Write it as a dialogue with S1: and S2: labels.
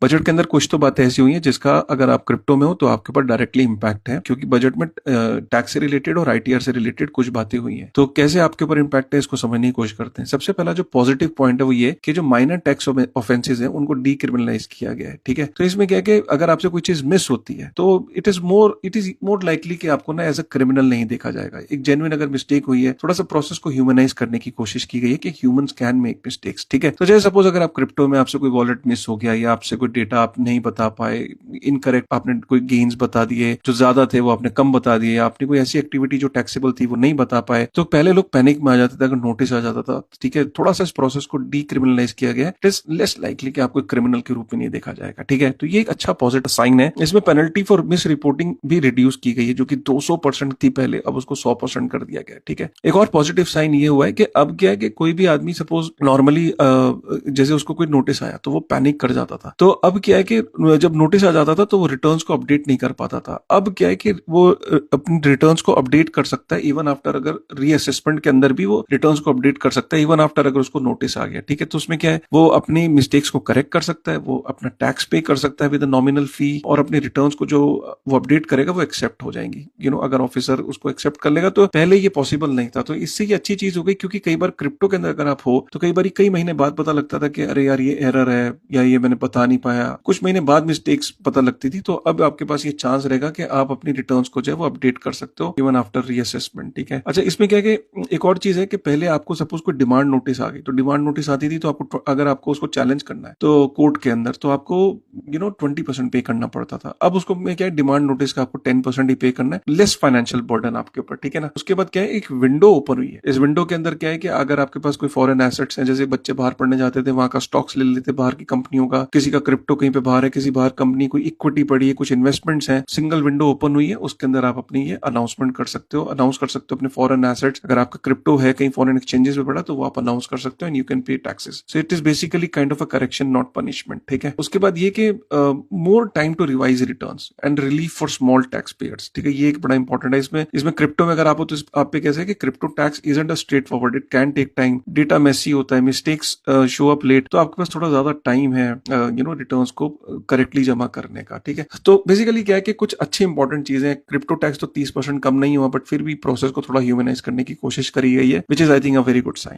S1: Budget के अंदर कुछ तो बातें ऐसी हुई हैं जिसका अगर आप क्रिप्टो में हो तो आपके ऊपर डायरेक्टली इम्पैक्ट है, क्योंकि बजट में टैक्स से रिलेटेड और आईटीआर से रिलेटेड कुछ बातें हुई हैं। तो कैसे आपके ऊपर इम्पैक्ट है इसको समझने की कोशिश करते हैं। सबसे पहला जो पॉजिटिव पॉइंट है वो ये कि जो माइनर टैक्स ऑफेंसेज है उनको डीक्रिमिनलाइज किया गया है। ठीक है, तो इसमें क्या है कि अगर आपसे कोई चीज मिस होती है तो इट इज मोर लाइकली कि आपको ना एज अ क्रिमिनल नहीं देखा जाएगा। एक जेन्युइन अगर मिस्टेक हुई है, थोड़ा सा प्रोसेस को ह्यूमनाइज करने की कोशिश की गई है कि ह्यूमंस कैन मेक मिस्टेक्स। ठीक है, तो जैसे सपोज अगर आप क्रिप्टो में आपसे कोई वॉलेट मिस हो गया या आपसे कोई डेटा आप नहीं बता पाए, इनकरेक्ट आपने कोई गेन्स बता दिए, जो ज्यादा थे वो आपने कम बता दिए, आपने कोई ऐसी एक्टिविटी जो टैक्सेबल थी वो नहीं बता पाए, तो पहले लोग पैनिक में आ जाते थे अगर नोटिस आ जाता था। ठीक है, थोड़ा सा इस प्रोसेस को डीक्रिमिनलाइज किया गया, इट इज लेस लाइकली कि आपको क्रिमिनल के रूप में नहीं देखा जाएगा। ठीक है, तो ये एक अच्छा पॉजिटिव साइन है। इसमें पेनल्टी फॉर मिस रिपोर्टिंग भी रिड्यूस की गई है, जो कि 200% थी पहले, अब उसको 100% कर दिया गया। ठीक है, एक और पॉजिटिव साइन ये हुआ है कि अब क्या है कि कोई भी आदमी सपोज नॉर्मली जैसे उसको कोई नोटिस आया तो वो पैनिक कर जाता था, तो अब क्या है कि जब नोटिस आ जाता था तो वो रिटर्न्स को अपडेट नहीं कर पाता था। अब क्या है कि वो अपनी रिटर्न्स को अपडेट कर सकता है इवन आफ्टर, अगर रीअसेसमेंट के अंदर भी वो रिटर्न्स को अपडेट कर सकता है इवन आफ्टर अगर उसको नोटिस आ गया। ठीक है, तो उसमें क्या है, वो अपनी मिस्टेक्स को करेक्ट कर सकता है, वो अपना टैक्स पे कर सकता है विद नॉमिनल फी, और अपनी रिटर्न्स को जो वो अपडेट करेगा वो एक्सेप्ट हो जाएंगी। अगर ऑफिसर उसको एक्सेप्ट कर लेगा, तो पहले ये पॉसिबल नहीं था, तो इससे ये अच्छी चीज हो गई। क्योंकि कई बार क्रिप्टो के अंदर अगर आप हो तो कई बार कई महीने बाद पता लगता था कि अरे यार ये एरर है या ये मैंने बता नहीं पाया, कुछ महीने बाद मिस्टेक्स पता लगती थी। तो अब आपके पास ये चांस रहेगा कि आप अपनी रिटर्न्स को जो है वो अपडेट कर सकते हो इवन आफ्टर रीअसेसमेंट। ठीक है, अच्छा इसमें क्या है कि एक और चीज है कि पहले आपको सपोज कोई डिमांड नोटिस आ गई, तो डिमांड नोटिस आती थी तो आपको अगर आपको उसको चैलेंज करना है तो कोर्ट के अंदर, तो आपको 20% पे करना पड़ता था। अब उसको में क्या है, डिमांड नोटिस का आपको 10% ही पे करना है, लेस फाइनेंशियल बर्डन आपके ऊपर। ठीक है ना, उसके बाद क्या है, एक विंडो ओपन हुई है। इस विंडो के अंदर क्या है कि अगर आपके पास कोई फॉरेन एसेट्स हैं, जैसे बच्चे बाहर पढ़ने जाते थे वहां का स्टॉक्स ले लेते बाहर की कंपनियों का, किसी का क्रिप्टो कहीं पे बाहर है, किसी बाहर कंपनी कोई इक्विटी पड़ी है, कुछ इन्वेस्टमेंट्स हैं, सिंगल विंडो ओपन हुई है, उसके अंदर आप अपनी ये अनाउंसमेंट कर सकते हो, अनाउंस कर सकते हो अपने फॉरेन एसेट्स। अगर आपका क्रिप्टो है कहीं फॉरेन एक्सचेंजेस में पड़ा तो वो आप अनाउंस कर सकते हो and you can pay taxes. So it is basically kind of a correction not punishment. ठीक है, उसके बाद ये कि more time to revise returns and relief for small taxpayers. ठीक है, ये एक बड़ा इंपॉर्टेंट है। इसमें क्रिप्टो में अगर आप हो तो आप पे कैसे है कि crypto tax isn't a straightforward, it can take time, data messy होता है, मिस्टेक्स शो अप लेट, तो आपके पास थोड़ा ज्यादा टाइम है रिटर्न्स को करेक्टली जमा करने का। ठीक है, तो बेसिकली क्या है कि कुछ अच्छी इंपॉर्टेंट चीजें, क्रिप्टो टैक्स तो 30% कम नहीं हुआ, बट फिर भी प्रोसेस को थोड़ा ह्यूमनाइज करने की कोशिश करी गई है, which is I think a very good sign.